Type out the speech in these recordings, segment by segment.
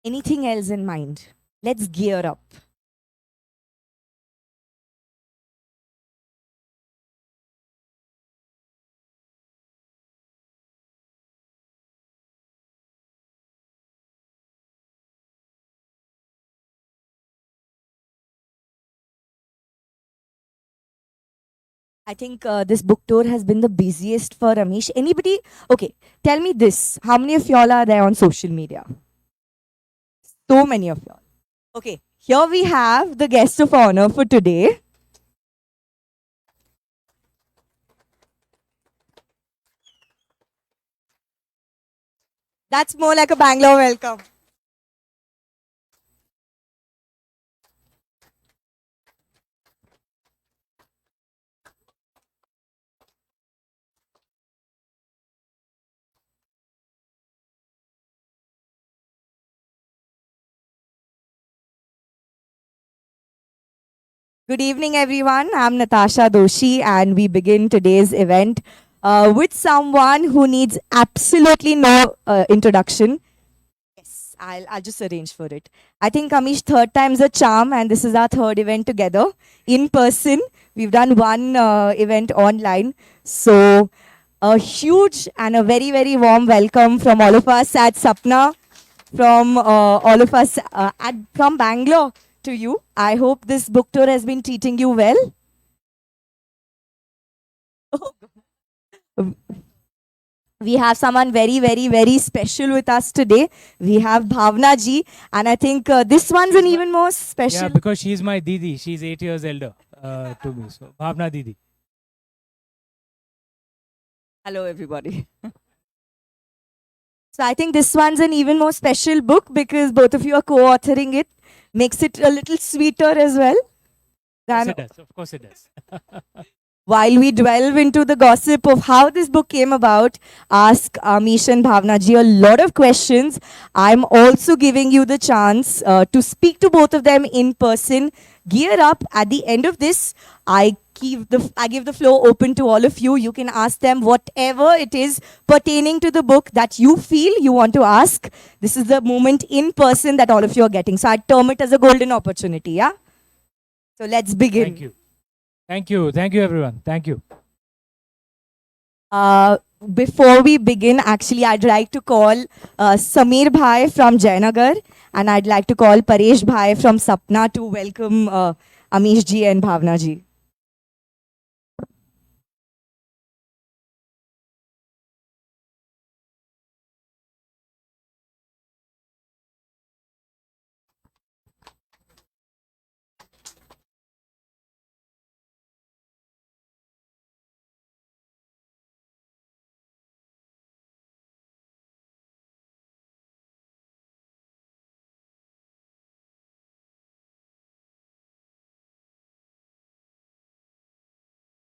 Anything else in mind? Let's gear up. I think this book tour has been the busiest for Amish. Anybody? Okay, tell me this. How many of y'all are there on social media? So many of y'all. Okay, here we have the guest of honor for today. That's more like a Bangalore welcome. Good evening, everyone. I'm Natasha Doshi, and we begin today's event with someone who needs absolutely no introduction. Yes, I'll just arrange for it. I think Amish, third time's a charm, and this is our third event together in person. We've done one event online. So, a huge and a very, very warm welcome from all of us at Sapna, from all of us from Bangalore to you. I hope this book tour has been treating you well. We have someone very, very, very special with us today. We have Bhavna ji, and I think this one's an even more special. Yeah, because she's my Didi. She's 8 years elder to me. So, Bhavna Didi. Hello, everybody. So I think this one's an even more special book because both of you are co-authoring it. Makes it a little sweeter as well. Yes, it does. Of course it does. While we delve into the gossip of how this book came about, ask Amish and Bhavana ji a lot of questions. I'm also giving you the chance to speak to both of them in person. Gear up. At the end of this, I give the floor open to all of you. You can ask them whatever it is pertaining to the book that you feel you want to ask. This is the moment in person that all of you are getting. So I term it as a golden opportunity. Yeah. So let's begin. Thank you. Thank you. Thank you, everyone. Thank you. Before we begin, actually, I'd like to call Sameer Bhai from Jayanagar, and I'd like to call Paresh Bhai from Sapna to welcome Amish ji and Bhavna ji.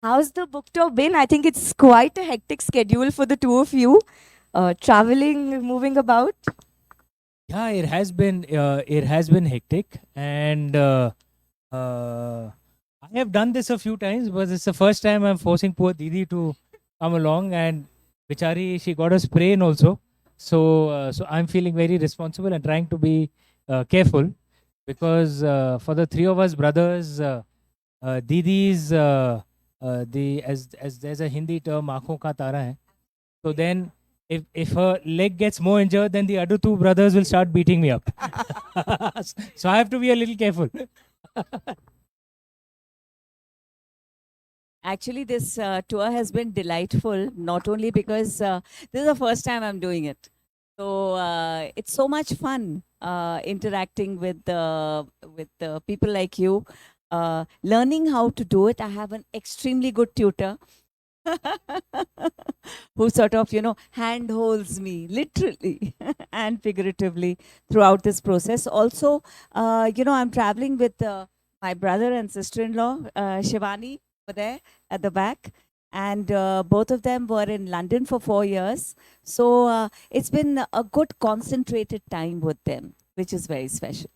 How's the book tour been? I think it's quite a hectic schedule for the two of you, traveling, moving about. Yeah, it has been hectic, and I have done this a few times, but it's the first time I'm forcing poor Didi to come along, and Bichari, she got a sprain also. So I'm feeling very responsible and trying to be careful because for the three of us brothers, Didi's as there's a Hindi term, aankhon ka tara hai. So then, if her leg gets more injured, then the other two brothers will start beating me up. So I have to be a little careful. Actually, this tour has been delightful, not only because this is the first time I'm doing it. So it's so much fun interacting with people like you, learning how to do it. I have an extremely good tutor who sort of, handholds me literally and figuratively throughout this process. Also, I'm traveling with my brother and sister-in-law, Shivani, over there at the back. And both of them were in London for 4 years. So it's been a good concentrated time with them, which is very special.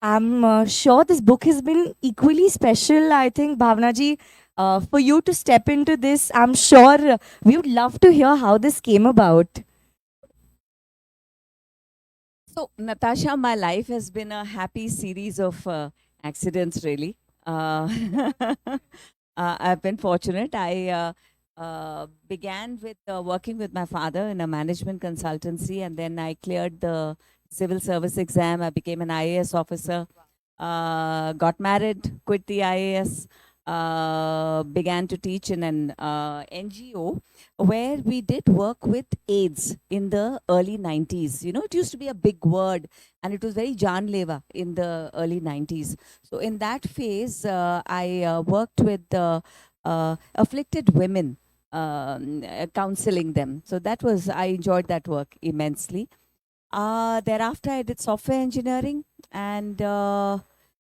I'm sure this book has been equally special. I think, Bhavanaji, for you to step into this, I'm sure we would love to hear how this came about. So, Natasha, my life has been a happy series of accidents, really. I've been fortunate. I began with working with my father in a management consultancy, and then I cleared the civil service exam. I became an IAS officer, got married, quit the IAS, began to teach in an NGO where we did work with AIDS in the early 90s. It used to be a big word and it was very janleva in the early 90s. So in that phase, I worked with afflicted women, counseling them. So I enjoyed that work immensely. Thereafter, I did software engineering, and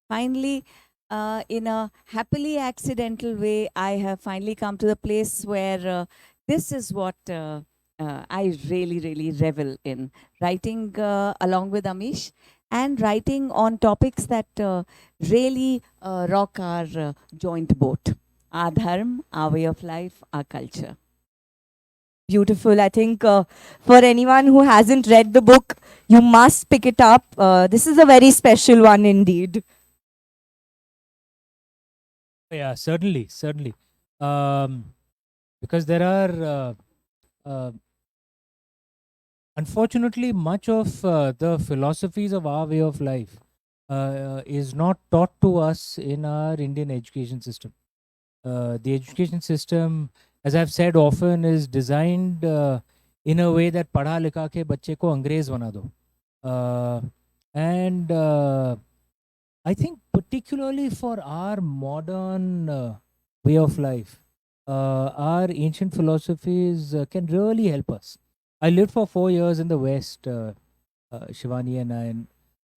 finally, in a happily accidental way, I have finally come to the place where this is what I really, really revel in writing along with Amish and writing on topics that really rock our joint boat, our dharma, our way of life, our culture. Beautiful. I think for anyone who hasn't read the book, you must pick it up. This is a very special one indeed. Yeah, certainly, certainly. Because there are, unfortunately, much of the philosophies of our way of life is not taught to us in our Indian education system. The education system, as I've said often, is designed in a way that पढ़ा लिखा के बच्चे को अंग्रेज बना दो. And I think particularly for our modern way of life, our ancient philosophies can really help us. I lived for 4 years in the West, Shivani and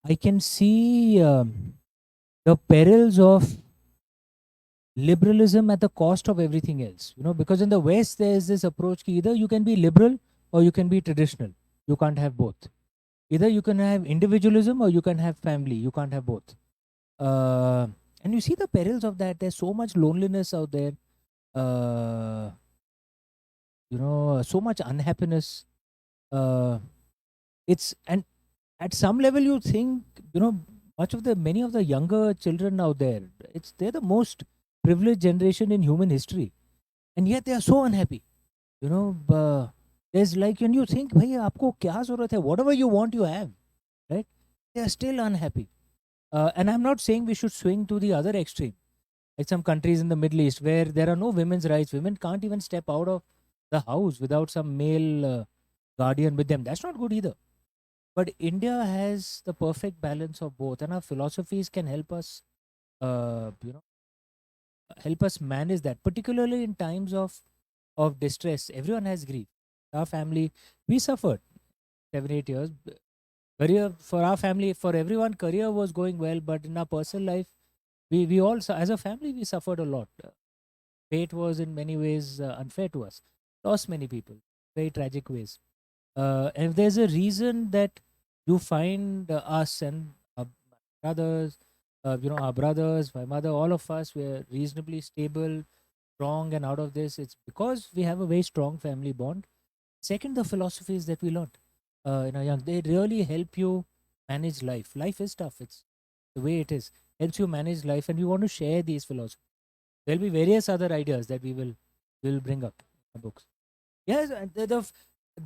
I can see the perils of liberalism at the cost of everything else. Because in the West there is this approach ki either you can be liberal or you can be traditional. You can't have both. Either you can have individualism or you can have family. You can't have both. And you see the perils of that. There's so much loneliness out there. So much unhappiness. And at some level you think, many of the younger children out there, they're the most privileged generation in human history, and yet they are so unhappy. There's like when you think, bhai, aapko kya zarurat hai? Whatever you want, you have, right? They are still unhappy. And I'm not saying we should swing to the other extreme, like some countries in the Middle East where there are no women's rights. Women can't even step out of the house without some male guardian with them. That's not good either. But India has the perfect balance of both, and our philosophies can help us, help us manage that, particularly in times of distress. Everyone has grief. Our family, we suffered 7-8 years. Career for our family, for everyone, career was going well, but in our personal life, we all, as a family, we suffered a lot. Fate was in many ways unfair to us. Lost many people, very tragic ways. And if there's a reason that you find us and our brothers, our brothers, my mother, all of us, we're reasonably stable, strong, and out of this, it's because we have a very strong family bond. Second, the philosophies that we learned in our young, they really help you manage life. Life is tough. It's the way it is. Helps you manage life, and we want to share these philosophies. There'll be various other ideas that we will bring up in the books. Yes,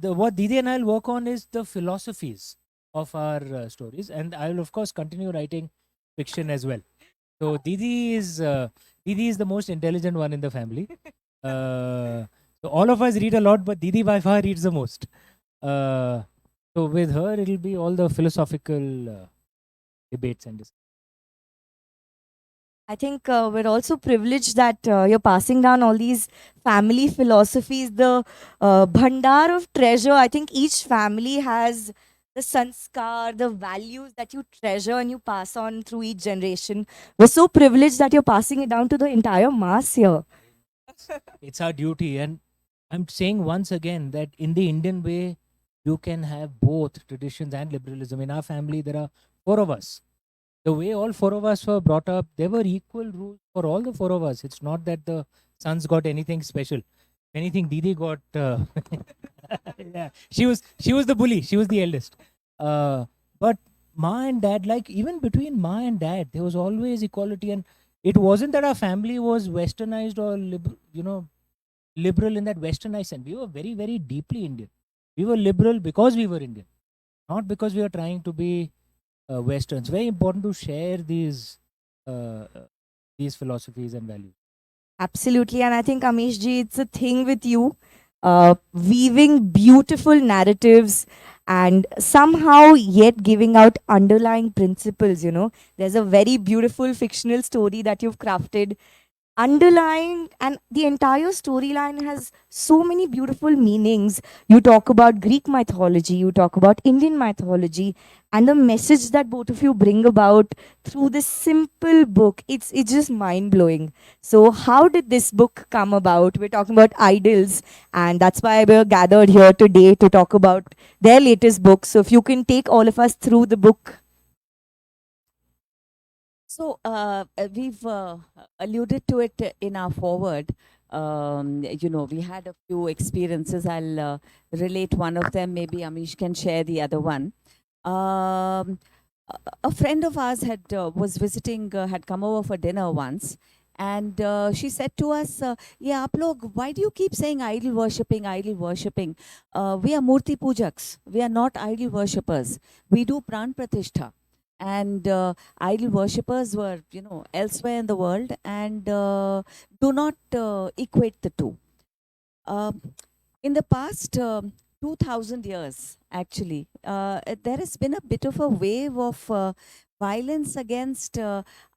the what Didi and I'll work on is the philosophies of our stories, and I'll of course continue writing fiction as well. So Didi is the most intelligent one in the family. So all of us read a lot, but Didi by far reads the most. So with her, it'll be all the philosophical debates and discussions. I think we're also privileged that you're passing down all these family philosophies, the bhandar of treasure. I think each family has the sanskar, the values that you treasure and you pass on through each generation. We're so privileged that you're passing it down to the entire mass here. It's our duty. And I'm saying once again that in the Indian way, you can have both traditions and liberalism. In our family, there are 4 of us. The way all 4 of us were brought up, there were equal rules for all the 4 of us. It's not that the sons got anything special. Anything, Didi got. Yeah, she was the bully. She was the eldest. But Ma and Dad, like even between Ma and Dad, there was always equality, and it wasn't that our family was westernized or liberal in that westernized sense. We were very, very deeply Indian. We were liberal because we were Indian, not because we were trying to be Westerns. Very important to share these philosophies and values. Absolutely. And I think, Amish ji, it's a thing with you, weaving beautiful narratives and somehow yet giving out underlying principles. There's a very beautiful fictional story that you've crafted underlying, and the entire storyline has so many beautiful meanings. You talk about Greek mythology, you talk about Indian mythology, and the message that both of you bring about through this simple book, it's just mind-blowing. So how did this book come about? We're talking about idols, and that's why we're gathered here today to talk about their latest book. So if you can take all of us through the book. So we've alluded to it in our forward. We had a few experiences. I'll relate one of them. Maybe Amish can share the other one. A friend of ours was visiting, had come over for dinner once, and she said to us, "Yeah, aap log, why do you keep saying idol worshipping, idol worshipping? We are murti pujaks. We are not idol worshippers. We do pran pratishtha." And idol worshippers were, elsewhere in the world, and do not equate the two. In the past 2000 years, actually, there has been a bit of a wave of violence against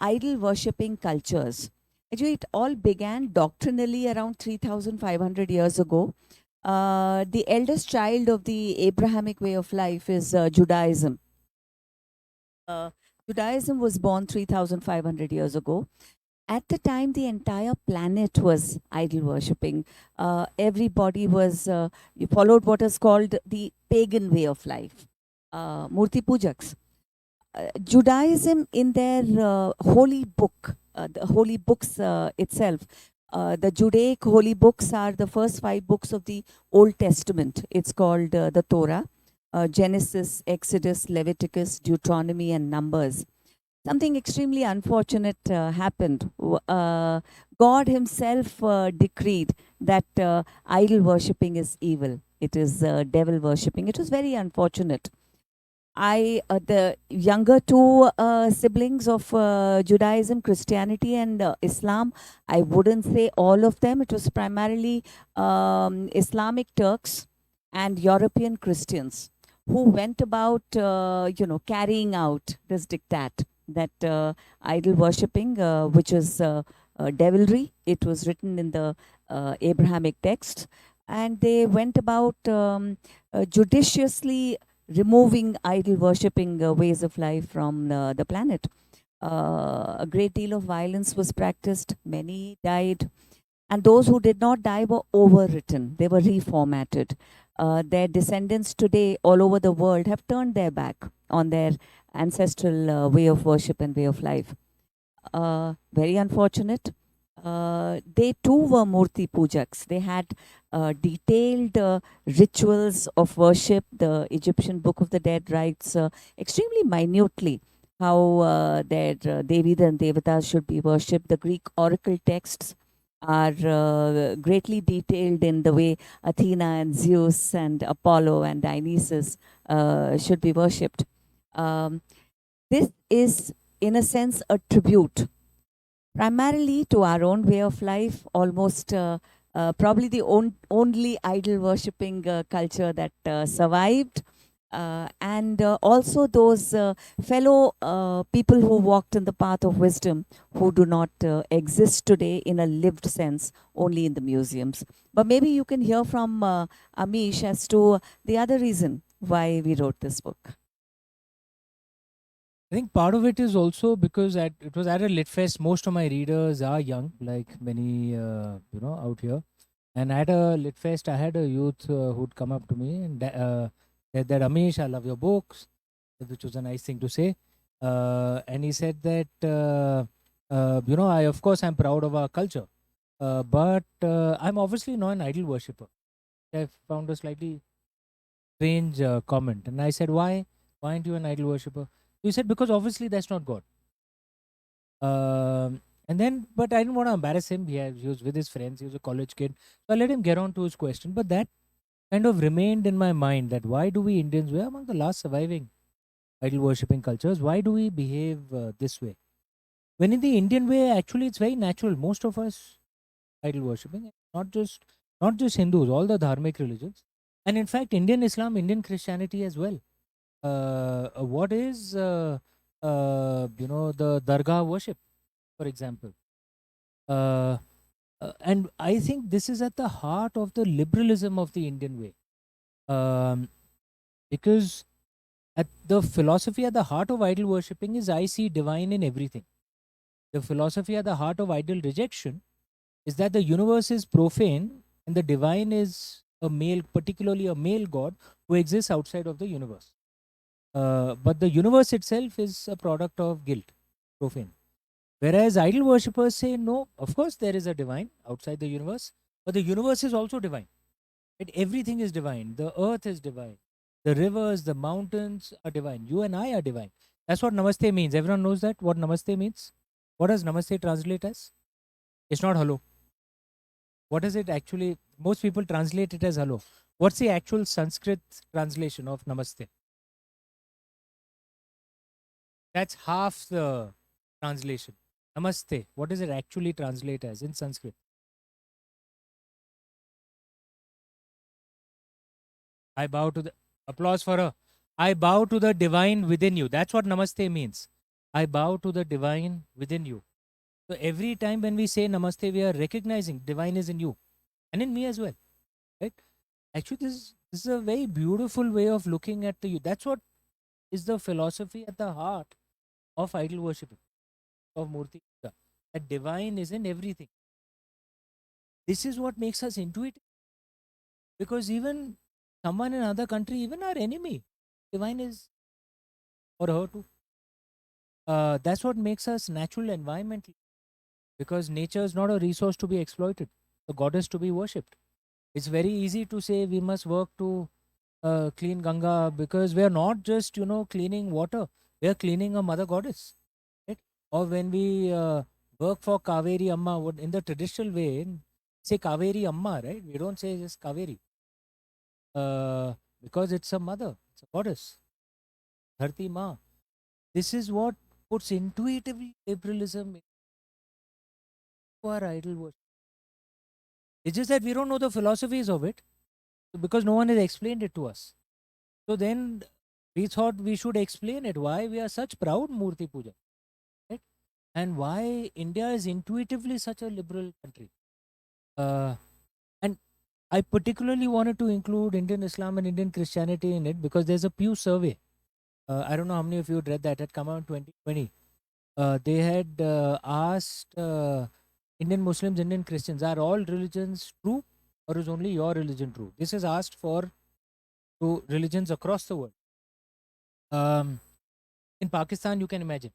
idol worshipping cultures. Actually, it all began doctrinally around 3,500 years ago. The eldest child of the Abrahamic way of life is Judaism. Judaism was born 3,500 years ago. At the time, the entire planet was idol worshipping. Everybody was, you followed what is called the pagan way of life, Murti Pujaks. Judaism, in their holy book, the holy books itself, the Judaic holy books are the first 5 books of the Old Testament. It's called the Torah. Genesis, Exodus, Leviticus, Deuteronomy, and Numbers. Something extremely unfortunate happened. God himself decreed that idol worshipping is evil. It is devil worshipping. It was very unfortunate. The younger 2 siblings of Judaism, Christianity, and Islam, I wouldn't say all of them. It was primarily Islamic Turks and European Christians who went about, carrying out this diktat, that idol worshipping, which is devilry. It was written in the Abrahamic text, and they went about judiciously removing idol worshipping ways of life from the planet. A great deal of violence was practiced. Many died. And those who did not die were overwritten. They were reformatted. Their descendants today all over the world have turned their back on their ancestral way of worship and way of life. Very unfortunate. They too were Murti Pujaks. They had detailed rituals of worship. The Egyptian Book of the Dead writes extremely minutely how their Devi and Devatas should be worshipped. The Greek oracle texts are greatly detailed in the way Athena and Zeus and Apollo and Dionysus should be worshipped. This is, in a sense, a tribute primarily to our own way of life, almost probably the only idol worshipping culture that survived. And also those fellow people who walked in the path of wisdom who do not exist today in a lived sense, only in the museums. But maybe you can hear from Amish as to the other reason why we wrote this book. I think part of it is also because it was at a lit fest. Most of my readers are young, like many out here. And at a lit fest, I had a youth who'd come up to me and said that, Amish, I love your books, which was a nice thing to say. And he said that I of course I'm proud of our culture, but I'm obviously not an idol worshipper. I found a slightly strange comment, and I said, why? Why aren't you an idol worshipper? He said, because obviously that's not God. And then, but I didn't want to embarrass him. He was with his friends. He was a college kid. So I let him get on to his question. But that kind of remained in my mind, that why do we Indians, we're among the last surviving idol worshipping cultures, why do we behave this way? When in the Indian way, actually, it's very natural. Most of us idol worshipping, not just Hindus, all the dharmic religions. And in fact, Indian Islam, Indian Christianity as well. What is, the Dargah worship, for example? And I think this is at the heart of the liberalism of the Indian way. Because at the philosophy at the heart of idol worshipping is, I see divine in everything. The philosophy at the heart of idol rejection is that the universe is profane and the divine is a male, particularly a male god who exists outside of the universe. But the universe itself is a product of guilt, profane. Whereas idol worshippers say, no, of course there is a divine outside the universe, but the universe is also divine. Right? Everything is divine. The earth is divine. The rivers, the mountains are divine. You and I are divine. That's what namaste means. Everyone knows that, what namaste means. What does namaste translate as? It's not hello. What is it actually? Most people translate it as hello. What's the actual Sanskrit translation of namaste? That's half the translation. Namaste. What does it actually translate as in Sanskrit? I bow to the applause for her. I bow to the divine within you. That's what namaste means. I bow to the divine within you. So every time when we say namaste, we are recognizing divine is in you and in me as well. Right? Actually, this is a very beautiful way of looking at the you. That's what is the philosophy at the heart of idol worship, of Murti Puja. That divine is in everything. This is what makes us intuitive. Because even someone in another country, even our enemy, divine is or her too. That's what makes us natural environmental. Because nature is not a resource to be exploited, a goddess to be worshipped. It's very easy to say we must work to clean Ganga, because we are not just cleaning water, we are cleaning a mother goddess, right? Or when we work for Kaveri Amma, in the traditional way, say Kaveri Amma, right? We don't say just Kaveri, because it's a mother, it's a goddess, Dharti Ma. This is what puts intuitively liberalism into our idol worship. It's just that we don't know the philosophies of it because no one has explained it to us. So then we thought we should explain it, why we are such proud Murti Puja, right? And why India is intuitively such a liberal country. And I particularly wanted to include Indian Islam and Indian Christianity in it because there's a Pew survey. I don't know how many of you had read that. It had come out in 2020. They had asked Indian Muslims, Indian Christians, are all religions true or is only your religion true? This is asked for to religions across the world. In Pakistan, you can imagine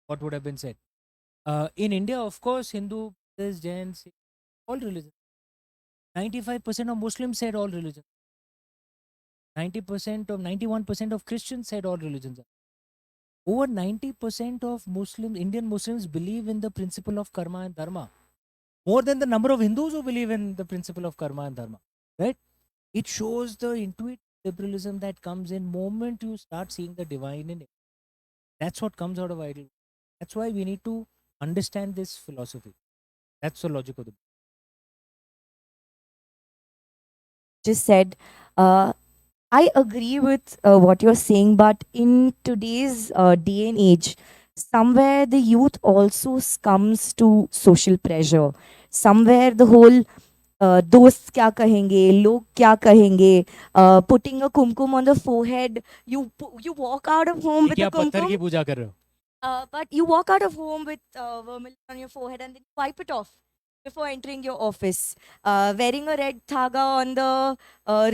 what would have been said. In India, of course, Hindu, Buddhist, Jain, Sikh, all religions. 95% of Muslims said all religions. 91% of Christians said all religions. Over 90% of Indian Muslims believe in the principle of karma and dharma. More than the number of Hindus who believe in the principle of karma and dharma. Right? It shows the intuitive liberalism that comes in moment you start seeing the divine in it. That's what comes out of idol. That's why we need to understand this philosophy. That's the logic of the book. just said. I agree with what you're saying, but in today's day and age, somewhere the youth also succumbs to social pressure. Somewhere the whole दोस्त क्या कहेंगे लोग क्या कहेंगे putting a kumkum on the forehead, you walk out of home ये with a क्या पत्थर kumkum, की पूजा कर रहे हो? but you walk out of home with vermilion on your forehead and then you wipe it off before entering your office. Wearing a red thaga on the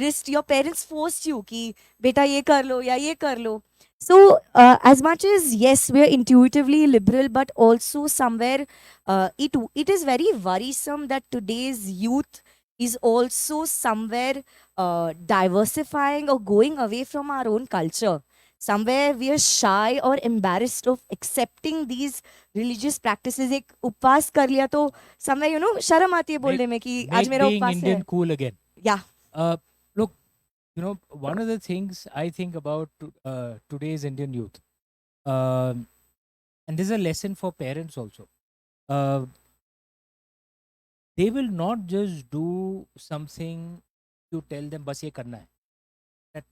wrist, your parents forced you कि बेटा ये कर लो या ये कर लो. So, as much as yes, we are intuitively liberal, but also somewhere it is very worrisome that today's youth is also somewhere diversifying or going away from our own culture. Somewhere we are shy or embarrassed of accepting these religious practices. एक उपवास कर लिया तो somewhere शर्म आती है बोलने में कि आज Make मेरा being उपवास है. Indian cool again. Yeah. Look, one of the things I think about today's Indian youth, and this is a lesson for parents also. Uh, they will not just do something you tell them, बस ये करना है. That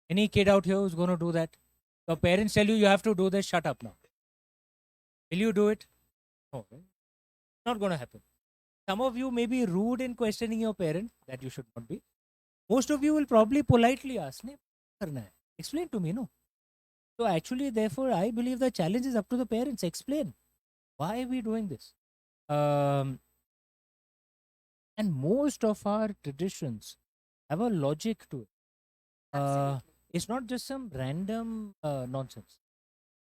any kid out here who's going to do that, your parents tell you you have to do this, shut up now. Will you do it? No, right? Not going to happen. Some of you may be rude in questioning your parent, that you should not be. Most of you will probably politely ask, "नहीं, करना है. Explain to me, no?" So actually, therefore, I believe the challenge is up to the parents. Explain why are we doing this. Um, and most of our traditions have a logic to it. It's not just some random nonsense.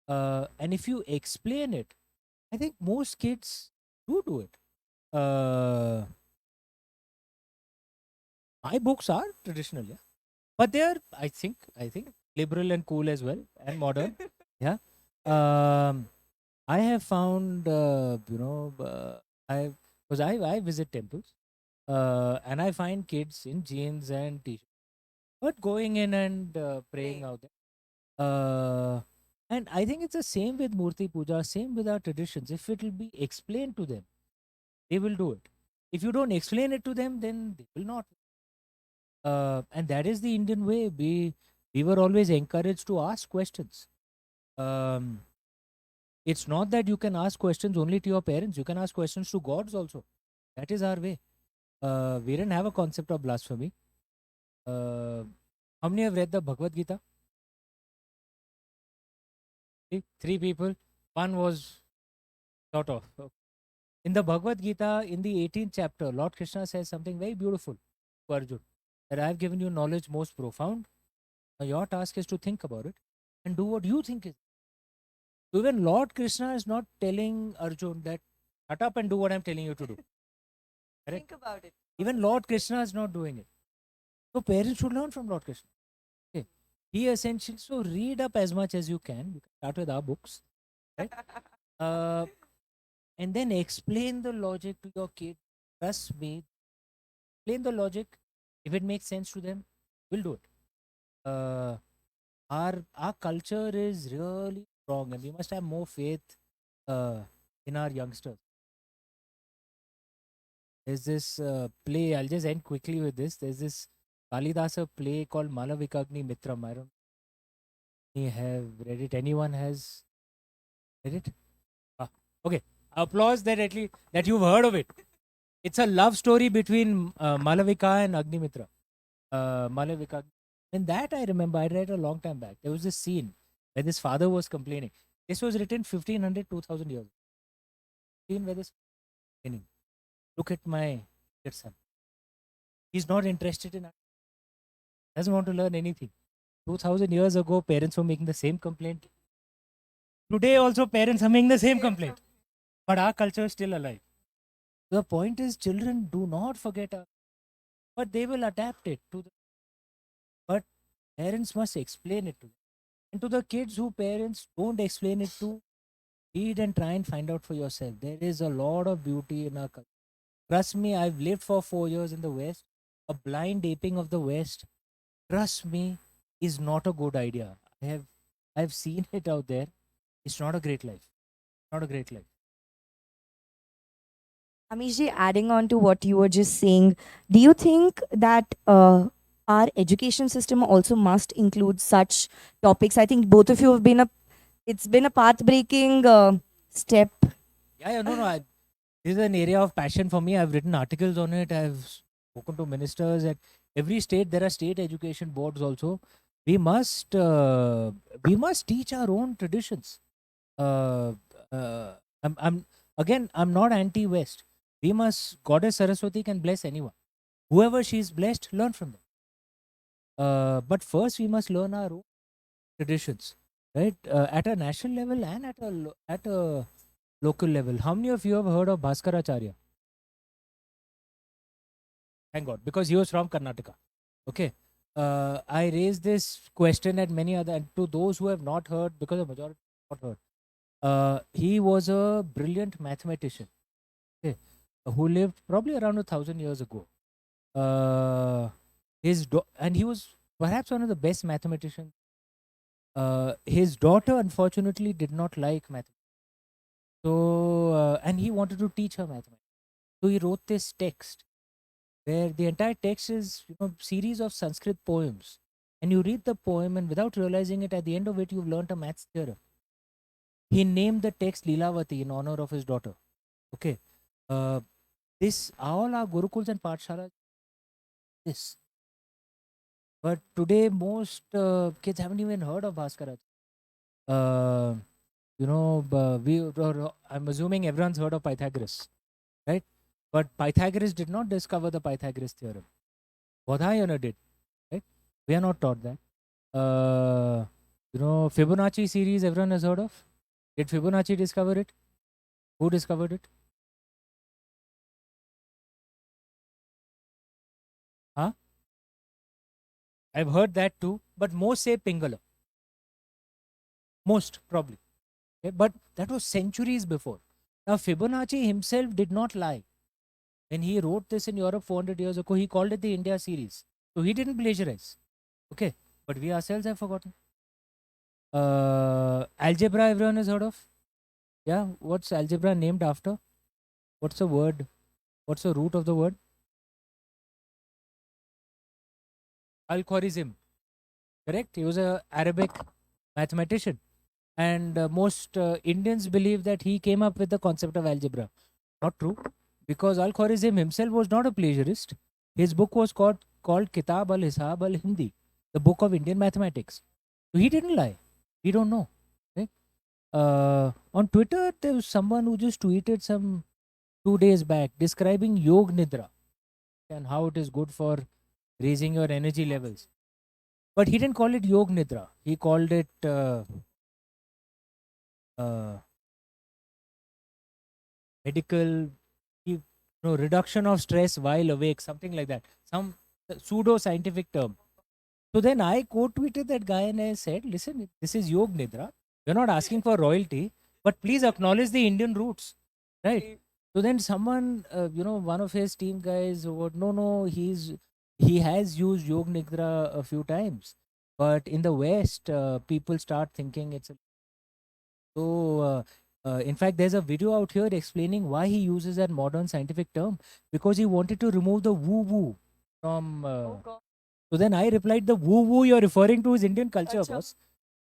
And if you explain it, I think most kids do it. My books are traditional, yeah, but they're I think liberal and cool as well and modern. Yeah. I have found I because I visit temples and I find kids in jeans and t-shirts but going in and praying out there. And I think it's the same with Murti Puja, same with our traditions. If it will be explained to them, they will do it. If you don't explain it to them, then they will not. And that is the Indian way. We were always encouraged to ask questions. Um, it's not that you can ask questions only to your parents. You can ask questions to gods also. That is our way. We didn't have a concept of blasphemy. How many have read the Bhagavad Gita? Three people. One was sort of. In the Bhagavad Gita, in the 18th chapter, Lord Krishna says something very beautiful to Arjun, that I have given you knowledge most profound. Now your task is to think about it and do what you think is. So even Lord Krishna is not telling Arjun that shut up and do what I'm telling you to do. Correct? Think about it. Even Lord Krishna is not doing it. So parents should learn from Lord Krishna. Okay. He essentially, so read up as much as you can. You can start with our books. Right? And then explain the logic to your kid. Trust me. Explain the logic. If it makes sense to them, we'll do it. Our culture is really strong and we must have more faith in our youngsters. There's this play, I'll just end quickly with this. There's this Kalidasa play called Malavikagni Mitram. I don't have read it. Anyone has read it? Okay. Applause that at least that you've heard of it. It's a love story between Malavika and Agnimitra. Malavika. And that I remember, I read a long time back. There was this scene where this father was complaining. This was written 1500, 2000 years. Scene where this complaining. Look at my dear son. He's not interested in, doesn't want to learn anything. 2000 years ago, parents were making the same complaint. Today also parents are making the same complaint. But our culture is still alive. The point is children do not forget our, but they will adapt it to the, but parents must explain it to them. And to the kids who parents don't explain it to, read and try and find out for yourself. There is a lot of beauty in our culture. Trust me, I've lived for 4 years in the West. A blind aping of the West, trust me, is not a good idea. I've seen it out there. It's not a great life. Not a great life. Amishji, adding on to what you were just saying, do you think that our education system also must include such topics? I think both of you have been it's been a path-breaking step. Yeah, no. This is an area of passion for me. I've written articles on it. I've spoken to ministers at every state. There are state education boards also. We must teach our own traditions. Uh, uh, I'm not anti-West. We must. Goddess Saraswati can bless anyone. Whoever she's blessed, learn from them. But first, we must learn our own traditions, right? At a national level and at a local level. How many of you have heard of Bhaskaracharya? Thank God, because he was from Karnataka. Okay. I raised this question at many other, and to those who have not heard, because the majority have not heard. He was a brilliant mathematician, okay, who lived probably around 1,000 years ago. And he was perhaps one of the best mathematicians. His daughter, unfortunately, did not like mathematics. So, and he wanted to teach her mathematics. So he wrote this text where the entire text is series of Sanskrit poems, and you read the poem, and without realizing it, at the end of it, you've learnt a maths theorem. He named the text Leelavati in honor of his daughter. Okay, this all our gurukuls and pathshalas. This, but today most kids haven't even heard of Bhaskara. I'm assuming everyone's heard of Pythagoras, right? But Pythagoras did not discover the Pythagoras theorem. Bodhayana did, right? We are not taught that. Fibonacci series everyone has heard of. Did Fibonacci discover it? Who discovered it? Huh? I've heard that too, but most say Pingala. Most probably. Okay? But that was centuries before. Now Fibonacci himself did not lie. When he wrote this in Europe 400 years ago, he called it the India series. So he didn't plagiarize. Okay. But we ourselves have forgotten. Algebra everyone has heard of? Yeah. What's algebra named after? What's the word? What's the root of the word? Al-Khwarizm. Correct? He was an Arabic mathematician. And most Indians believe that he came up with the concept of algebra. Not true. Because Al-Khwarizm himself was not a plagiarist. His book was called Kitab al-Hisab al-Hindi, the book of Indian mathematics. So he didn't lie. We don't know. Right? On Twitter, there was someone who just tweeted 2 days back describing Yog Nidra and how it is good for raising your energy levels. But he didn't call it Yog Nidra. He called it medical reduction of stress while awake, something like that. Some pseudo scientific term. So then I quote tweeted that guy and I said, listen, this is Yog Nidra. We're not asking for royalty, but please acknowledge the Indian roots. Right. So then someone, one of his team guys would, no, he has used Yog Nidra a few times. But in the West, people start thinking it's a. So, in fact, there's a video out here explaining why he uses that modern scientific term, because he wanted to remove the woo-woo from. So then I replied, the woo-woo you're referring to is Indian culture, boss.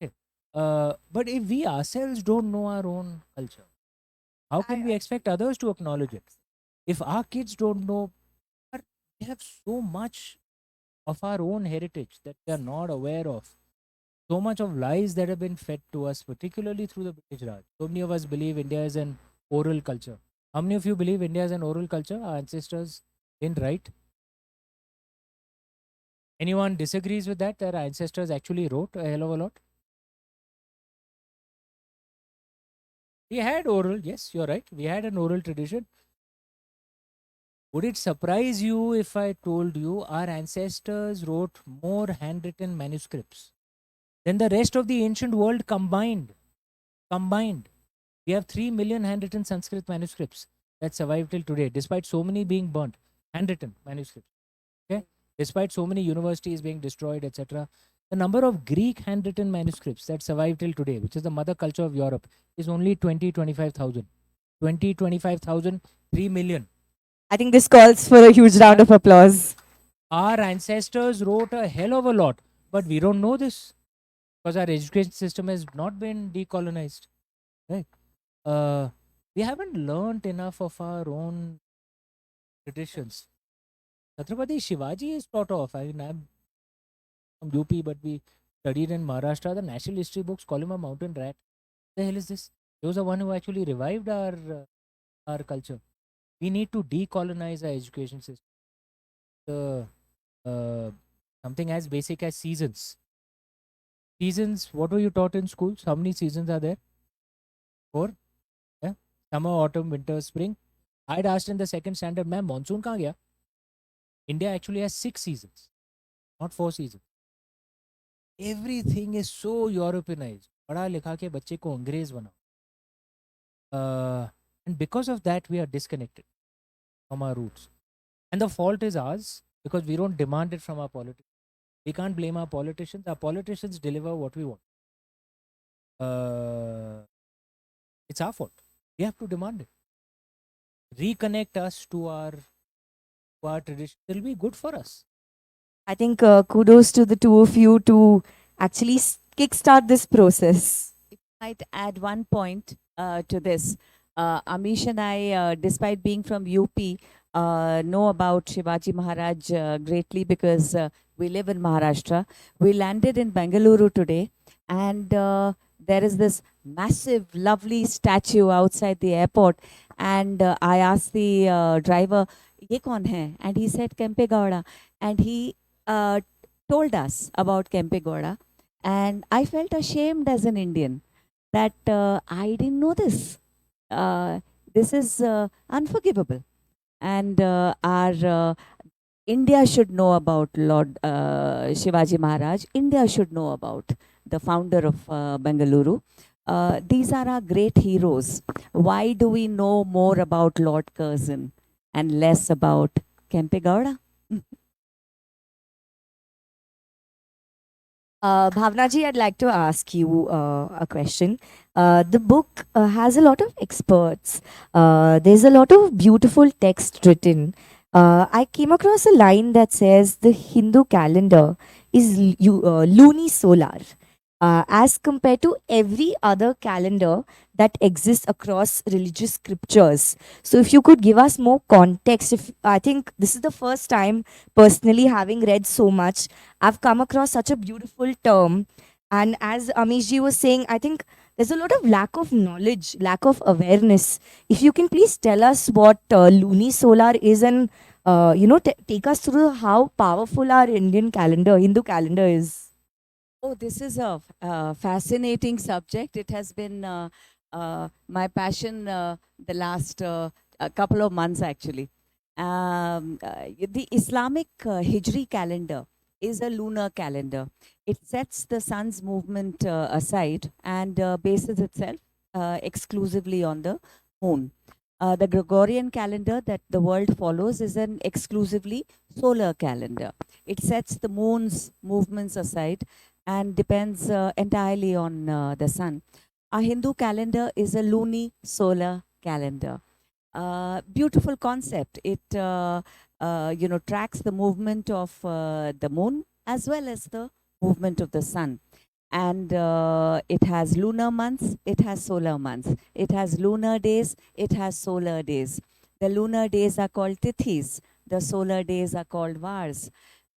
Okay. But if we ourselves don't know our own culture, how can we expect others to acknowledge it? If our kids don't know, we have so much of our own heritage that we are not aware of. So much of lies that have been fed to us, particularly through the British Raj. So many of us believe India is an oral culture. How many of you believe India is an oral culture? Our ancestors didn't write. Anyone disagrees with that? That our ancestors actually wrote a hell of a lot? We had oral, yes, you're right. We had an oral tradition. Would it surprise you if I told you our ancestors wrote more handwritten manuscripts than the rest of the ancient world combined? We have 3 million handwritten Sanskrit manuscripts that survive till today, despite so many being burnt. Handwritten manuscripts. Okay? Despite so many universities being destroyed, etc. The number of Greek handwritten manuscripts that survive till today, which is the mother culture of Europe, is only 25,000. 25,000 3 million. I think this calls for a huge round of applause. Our ancestors wrote a hell of a lot, but we don't know this because our education system has not been decolonized. Right? We haven't learnt enough of our own traditions. Chhatrapati Shivaji is taught of. I mean, I'm from UP, but we studied in Maharashtra. The national history books call him a mountain rat. The hell is this? He was the one who actually revived our culture. We need to decolonize our education system. The something as basic as seasons. Seasons. What were you taught in schools? How many seasons are there? 4. Yeah. Summer, autumn, winter, spring. I'd asked in the second standard, ma'am, monsoon kahan gaya? India actually has 6 seasons, not 4 seasons. Everything is so Europeanized. पढ़ा लिखा के बच्चे को अंग्रेज बनाओ. And because of that, we are disconnected from our roots. And the fault is ours because we don't demand it from our politicians. We can't blame our politicians. Our politicians deliver what we want. It's our fault. We have to demand it. Reconnect us to our tradition. It'll be good for us. I think kudos to the two of you to actually kickstart this process. If I might add one point to this. Amish and I, despite being from UP, know about Shivaji Maharaj greatly because we live in Maharashtra. We landed in Bengaluru today, and there is this massive, lovely statue outside the airport. And I asked the driver, "Ye kaun hai?" And he said, "Kempe Gowda." And he told us about Kempe Gowda. And I felt ashamed as an Indian that I didn't know this. This is unforgivable. And our India should know about Lord Shivaji Maharaj. India should know about the founder of Bengaluru. These are our great heroes. Why do we know more about Lord Curzon and less about Kempe Gowda? Bhavnaji, I'd like to ask you a question. The book has a lot of experts. There's a lot of beautiful text written. I came across a line that says the Hindu calendar is lunisolar as compared to every other calendar that exists across religious scriptures. So if you could give us more context, I think this is the first time personally having read so much, I've come across such a beautiful term. And as Amishji was saying, I think there's a lot of lack of knowledge, lack of awareness. If you can please tell us what lunisolar is and take us through how powerful our Indian calendar, Hindu calendar is. Oh, this is a fascinating subject. It has been my passion the last couple of months, actually. The Islamic Hijri calendar is a lunar calendar. It sets the sun's movement aside and bases itself exclusively on the moon. The Gregorian calendar that the world follows is an exclusively solar calendar. It sets the moon's movements aside and depends entirely on the sun. Our Hindu calendar is a luni-solar calendar. Beautiful concept. It tracks the movement of the moon as well as the movement of the sun. And it has lunar months, it has solar months. It has lunar days, it has solar days. The lunar days are called tithis. The solar days are called vars.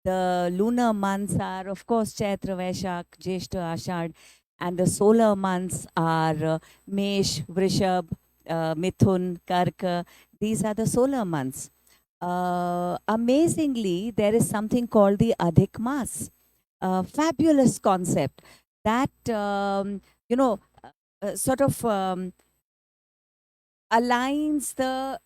The lunar months are, of course, Chaitra, Vaishak, Jeshta, Ashad. And the solar months are Mesh, Vrishab, Mithun, Karka. These are the solar months. Amazingly, there is something called the Adhik Mas. Fabulous concept that, sort of aligns the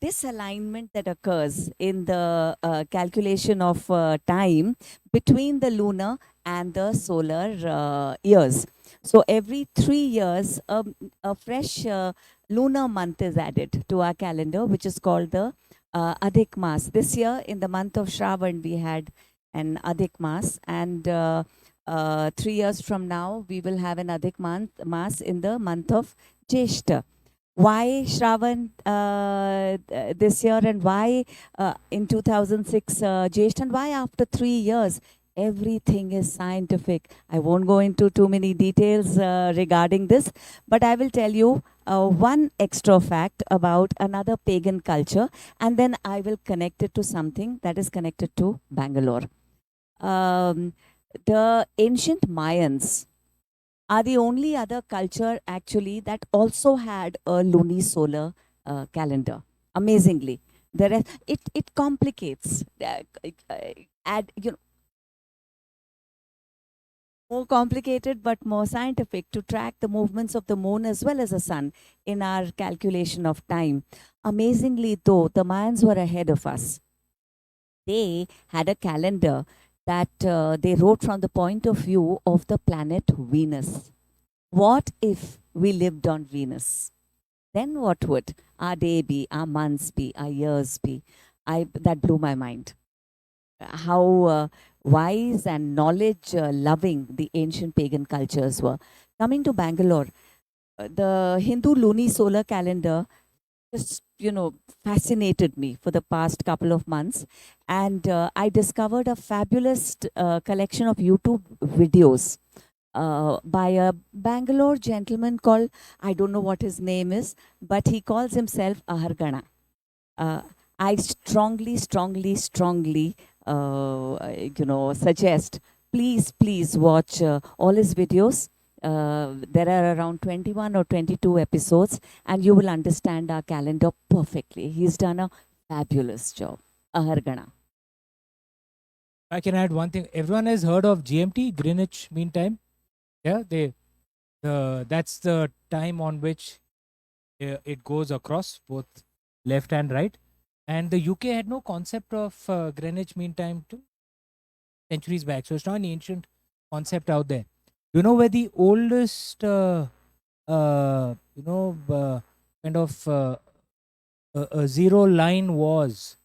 disalignment that occurs in the calculation of time between the lunar and the solar years. So every 3 years, a fresh lunar month is added to our calendar, which is called the Adhik Mas. This year, in the month of Shravan, we had an Adhik Mas, and 3 years from now, we will have an Adhik Mas in the month of Jeshta. Why Shravan this year, and why in 2006 Jyesht, and why after 3 years? Everything is scientific. I won't go into too many details regarding this, but I will tell you one extra fact about another pagan culture, and then I will connect it to something that is connected to Bangalore. The ancient Mayans are the only other culture actually that also had a lunisolar calendar. Amazingly, the rest, it complicates. Add, more complicated but more scientific to track the movements of the moon as well as the sun in our calculation of time. Amazingly, though, the Mayans were ahead of us. They had a calendar that they wrote from the point of view of the planet Venus. What if we lived on Venus? Then what would our day be, our months be, our years be? That blew my mind. How wise and knowledge loving the ancient pagan cultures were. Coming to Bangalore, the Hindu lunisolar calendar just, fascinated me for the past couple of months. And I discovered a fabulous collection of YouTube videos by a Bangalore gentleman called, I don't know what his name is, but he calls himself Ahargana. I strongly suggest, please watch all his videos. There are around 21 or 22 episodes, and you will understand our calendar perfectly. He's done a fabulous job. Ahargana. I can add one thing. Everyone has heard of GMT, Greenwich Mean Time. Yeah, that's the time on which it goes across both left and right. And the UK had no concept of Greenwich Mean Time till centuries back. So it's not an ancient concept out there. You know where the oldest, kind of a zero line was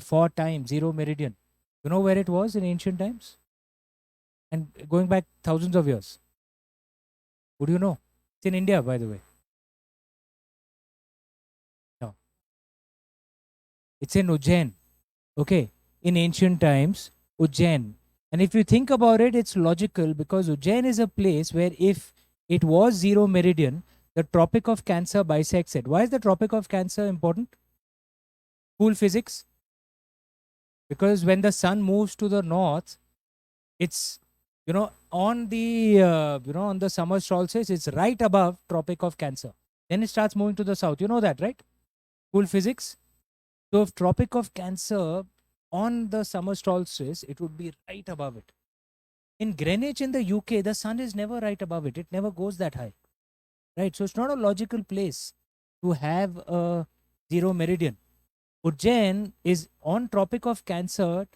for time, zero meridian. You know where it was in ancient times? And going back thousands of years. Would you know? It's in India, by the way. No. It's in Ujjain. Okay. In ancient times, Ujjain. And if you think about it, it's logical because Ujjain is a place where if it was zero meridian, the Tropic of Cancer bisects it. Why is the Tropic of Cancer important? Cool physics. Because when the sun moves to the north, it's, on the, on the summer solstice, it's right above Tropic of Cancer. Then it starts moving to the south. You know that, right? Cool physics. So if Tropic of Cancer on the summer solstice, it would be right above it. In Greenwich in the UK, the sun is never right above it. It never goes that high. Right? So it's not a logical place to have a zero meridian. Ujjain is on Tropic of Cancer,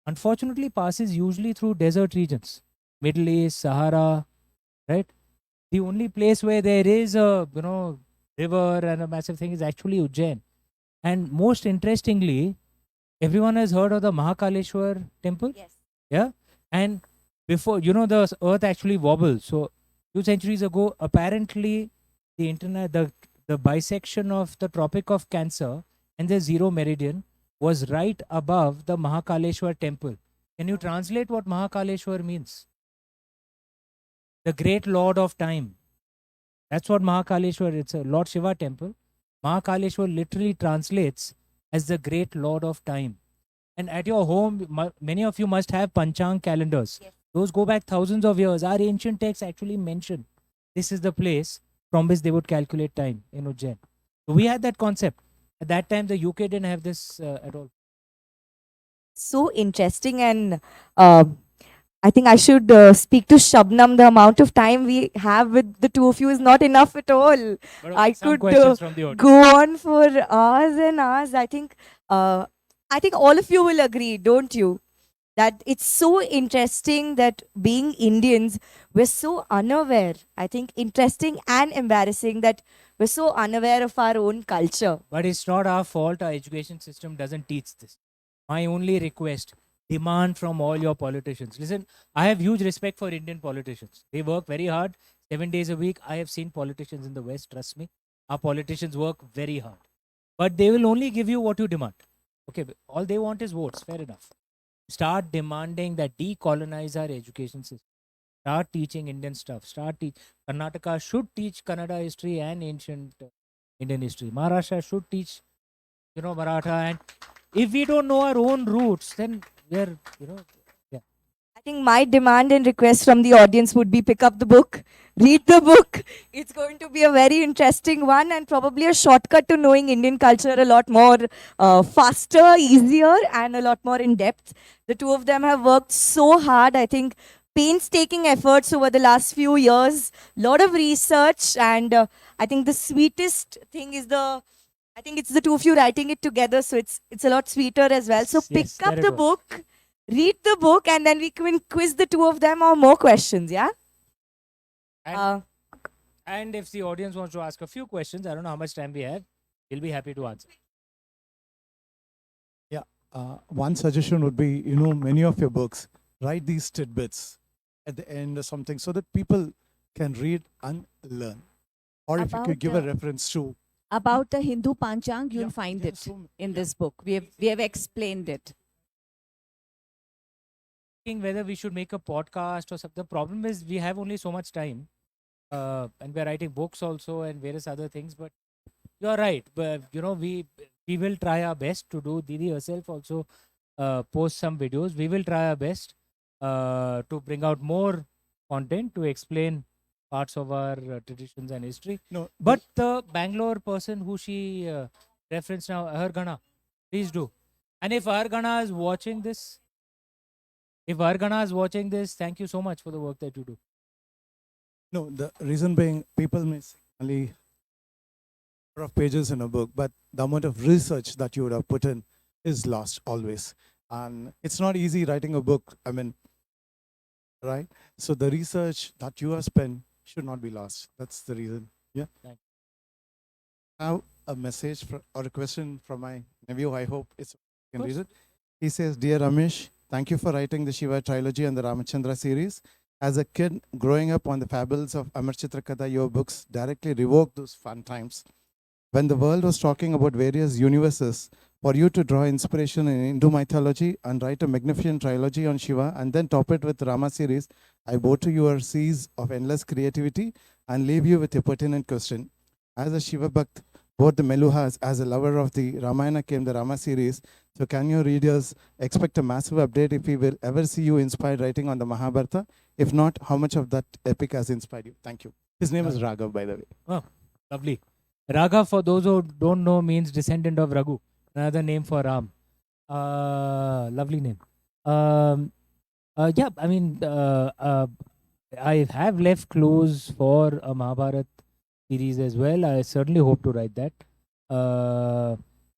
unfortunately passes usually through desert regions. Middle East, Sahara, right? The only place where there is a, river and a massive thing is actually Ujjain. And most interestingly, everyone has heard of the Mahakaleshwar temple? Yes. Yeah? And before, the earth actually wobbles. So 2 centuries ago, apparently the bisection of the Tropic of Cancer and the zero meridian was right above the Mahakaleshwar temple. Can you translate what Mahakaleshwar means? The great lord of time. That's what Mahakaleshwar, it's a Lord Shiva temple. Mahakaleshwar literally translates as the great lord of time. And at your home, many of you must have Panchang calendars. Yes. Those go back thousands of years. Our ancient texts actually mention this is the place from which they would calculate time in Ujjain. So we had that concept. At that time, the UK didn't have this at all. So interesting, and I think I should speak to Shabnam. The amount of time we have with the two of you is not enough at all. But I some could questions from the audience. go on for hours and hours. I think all of you will agree, don't you? That it's so interesting that being Indians, we're so unaware. I think interesting and embarrassing that we're so unaware of our own culture. But it's not our fault. Our education system doesn't teach this. My only request, demand from all your politicians. Listen, I have huge respect for Indian politicians. They work very hard, 7 days a week. I have seen politicians in the West, trust me. Our politicians work very hard, but they will only give you what you demand. Okay, all they want is votes. Fair enough. Start demanding that decolonize our education system. Start teaching Indian stuff. Karnataka should teach Kannada history and ancient Indian history. Maharashtra should teach, Maratha. And if we don't know our own roots, then we're, yeah. I think my demand and request from the audience would be pick up the book, read the book. It's going to be a very interesting one and probably a shortcut to knowing Indian culture a lot more faster, easier, and a lot more in depth. The two of them have worked so hard. I think painstaking efforts over the last few years, lot of research, and I think the sweetest thing is I think it's the two of you writing it together, so it's a lot sweeter as well. So pick Yes, up there it the was. book, read the book, and then we can quiz the two of them or more questions. Yeah. And, Uh, and if the audience wants to ask a few questions, I don't know how much time we have, we'll be happy to answer. One suggestion would be, many of your books, write these tidbits at the end or something so that people can read and learn. Or if you About could give a the- reference to. About the Hindu Panchang, you'll Yeah, find there are it so many- in yeah. this book. We have explained it. Thinking whether we should make a podcast or something. The problem is we have only so much time, and we're writing books also and various other things. But you're right. But we will try our best to do. Didi herself also post some videos. We will try our best to bring out more content to explain parts of our traditions and history. No, But the Bangalore person who she referenced now, Ahargana, please do. And if Ahargana is watching this, thank you so much for the work that you do. no, the reason being people may see only number of pages in a book, but the amount of research that you would have put in is lost always. And it's not easy writing a book. I mean, right? So the research that you have spent should not be lost. That's the reason. Yeah. Thank Now a message or a question from my nephew. I hope it's you can course. read it. He says, "Dear Amish, thank you for writing the Shiva trilogy and the Ramachandra series. As a kid growing up on the fables of Amar Chitrakatha, your books directly revoked those fun times. When the world was talking about various universes, for you to draw inspiration in Hindu mythology and write a magnificent trilogy on Shiva and then top it with the Rama series, I bow to your seas of endless creativity and leave you with a pertinent question. As a Shiva Bhakt, both the Meluhas, as a lover of the Ramayana came the Rama series. So can your readers expect a massive update if we will ever see you inspired writing on the Mahabharata? If not, how much of that epic has inspired you? Thank you." His name is Raghav, by the way. Lovely. Raghav, for those who don't know, means descendant of Raghu, another name for Ram. Lovely name. Yeah, I mean, I have left clues for a Mahabharat series as well. I certainly hope to write that.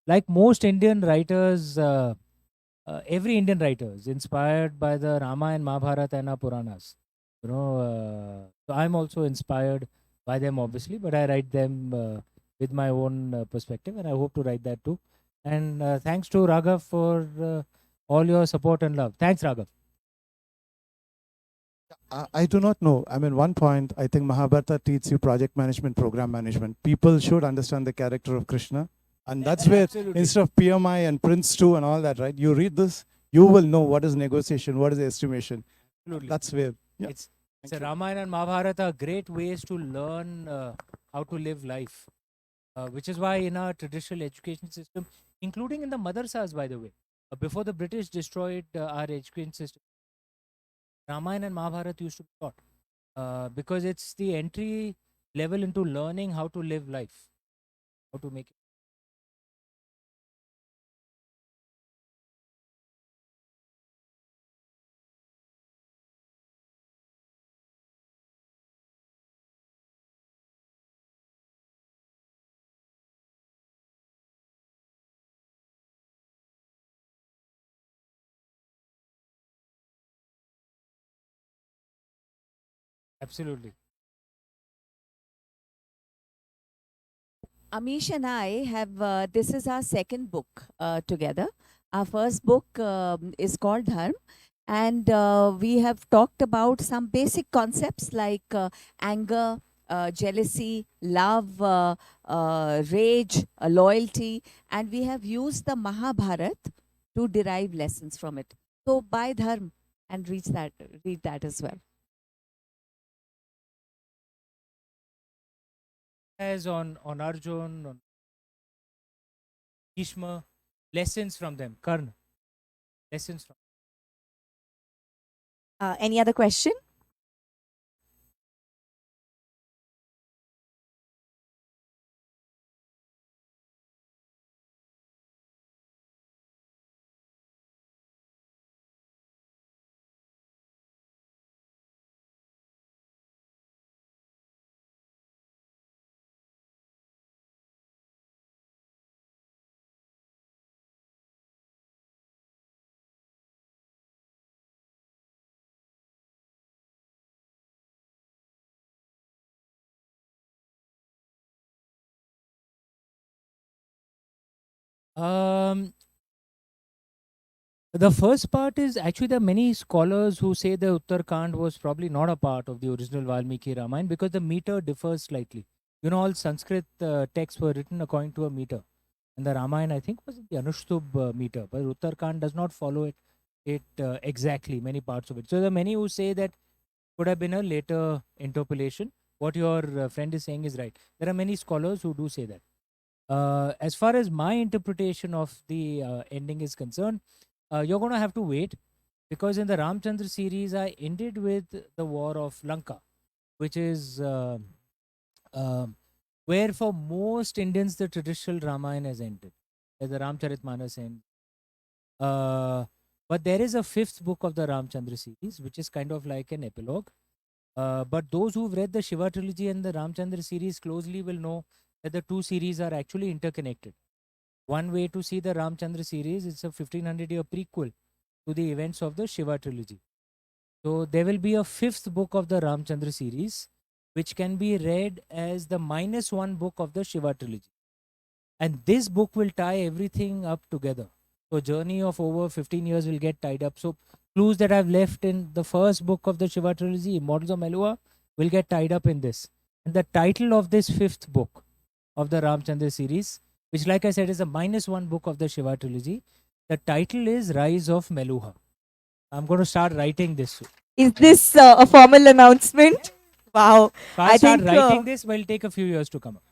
Like most Indian writers, every Indian writer is inspired by the Rama and Mahabharata and our Puranas. So I'm also inspired by them, obviously, but I write them with my own perspective, and I hope to write that too. And thanks to Raghav for all your support and love. Thanks, Raghav. I do not know. I mean, one point, I think Mahabharata teaches you project management, program management. People should understand the character of Krishna. And that's where, Absolutely. instead of PMI and Prince 2 and all that, right? You read this, you will know what is negotiation, what is estimation. Absolutely. That's where. Yeah. It's Thank a you. Ramayana and Mahabharata are great ways to learn how to live life, which is why in our traditional education system, including in the madrasas, by the way, before the British destroyed our education system, Ramayana and Mahabharata used to be taught because it's the entry level into learning how to live life, how to make it. Absolutely. Amish and I have, this is our second book together. Our first book is called Dharm, and we have talked about some basic concepts like anger, jealousy, love, rage, loyalty, and we have used the Mahabharat to derive lessons from it. So buy Dharm and read that as well. As on Arjun, on Bhishma, lessons from them. Karna, lessons from. Any other question? The first part is actually there are many scholars who say the Uttarkand was probably not a part of the original Valmiki Ramayana because the meter differs slightly. You know, all Sanskrit texts were written according to a meter. And the Ramayana, I think, was the Anushtub meter, but Uttarkand does not follow it exactly, many parts of it. So there are many who say that could have been a later interpolation. What your friend is saying is right. There are many scholars who do say that. As far as my interpretation of the ending is concerned, you're going to have to wait because in the Ramchandra series, I ended with the war of Lanka, which is where for most Indians the traditional Ramayana has ended, as the Ramcharitmanas ends. But there is a fifth book of the Ramchandra series, which is kind of like an epilogue. But those who've read the Shiva trilogy and the Ramchandra series closely will know that the two series are actually interconnected. One way to see the Ramchandra series, it's a 1500-year prequel to the events of the Shiva trilogy. So there will be a fifth book of the Ramchandra series, which can be read as the -1 book of the Shiva trilogy. And this book will tie everything up together. So journey of over 15 years will get tied up. So clues that I've left in the first book of the Shiva trilogy, Immortals of Melua, will get tied up in this. And the title of this fifth book of the Ramchandra series, which like I said is a -1 book of the Shiva trilogy, the title is Rise of Meluha. I'm going to start writing this. Is this a formal announcement? Wow. If I start think, writing this, will take a few years to come up.